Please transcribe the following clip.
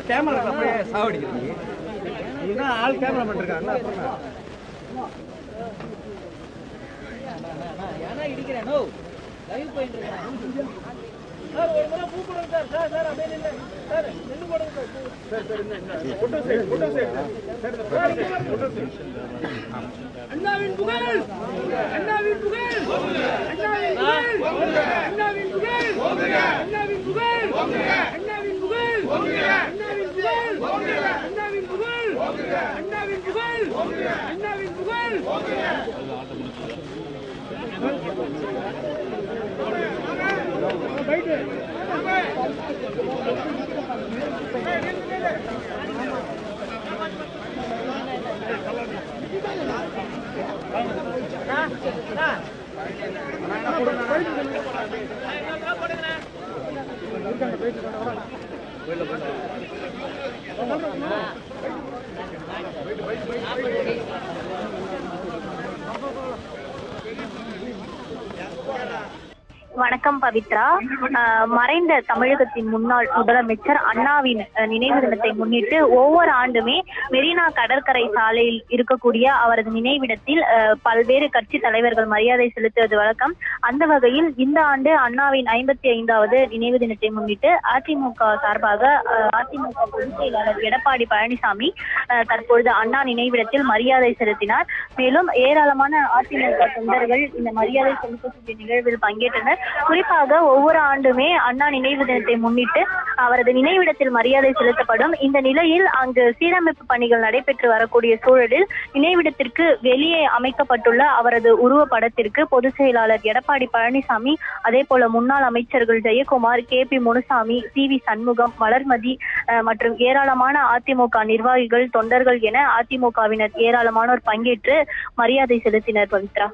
Camera அப்படியே சாவடிக்கிறீங்க. நீங்க ஆள் கேமரா பண்ணிருக்காங்க ஏன்னா இடிக்கிறேன் லைவ் போயிட்டு இருக்கேன் சார். ஒரு முறை பூ போடுங்க சார். சார் அப்படியே நில்லுங்க சார். நின்னு போடுங்க சார். போட்டோ செட் அண்ணாவின் புகழ் அண்ணாவின் புகழ் அண்ணாவின் புகழ் அண்ணாவின் புகழ் அண்ணாவின் புகழ் அண்ணாவின் புகழ் அண்ணாவின் புகழ் அண்ணாவின் புகழ் அண்ணாவின் புகழ் அண்ணாவின் புகழ் வணக்கம் பவித்ரா. மறைந்த தமிழகத்தின் முன்னாள் முதலமைச்சர் அண்ணாவின் நினைவு தினத்தை முன்னிட்டு ஒவ்வொரு ஆண்டுமே மெரினா கடற்கரை சாலையில் இருக்கக்கூடிய அவரது நினைவிடத்தில் பல்வேறு கட்சி தலைவர்கள் மரியாதை செலுத்துவது வழக்கம். அந்த வகையில் இந்த ஆண்டு அண்ணாவின் 55வது நினைவு தினத்தை முன்னிட்டு அதிமுக சார்பாக அதிமுக பொதுச் செயலாளர் எடப்பாடி பழனிசாமி தற்பொழுது அண்ணா நினைவிடத்தில் மரியாதை செலுத்தினார். மேலும் ஏராளமான அதிமுக தொண்டர்கள் இந்த மரியாதை செலுத்தக்கூடிய நிகழ்வில் பங்கேற்றனர். குறிப்பாக ஒவ்வொரு ஆண்டுமே அண்ணா நினைவு தினத்தை முன்னிட்டு அவரது நினைவிடத்தில் மரியாதை செலுத்தப்படும். இந்த நிலையில் அங்கு சீரமைப்பு பணிகள் நடைபெற்று வரக்கூடிய சூழலில் நினைவிடத்திற்கு வெளியே அமைக்கப்பட்டுள்ள அவரது உருவப்படத்திற்கு பொதுச் செயலாளர் எடப்பாடி பழனிசாமி, அதே போல முன்னாள் அமைச்சர்கள் ஜெயக்குமார், KP முனுசாமி, CV சண்முகம், வளர்மதி மற்றும் ஏராளமான அதிமுக நிர்வாகிகள், தொண்டர்கள் என அதிமுகவினர் ஏராளமானோர் பங்கேற்று மரியாதை செலுத்தினர். பவித்ரா.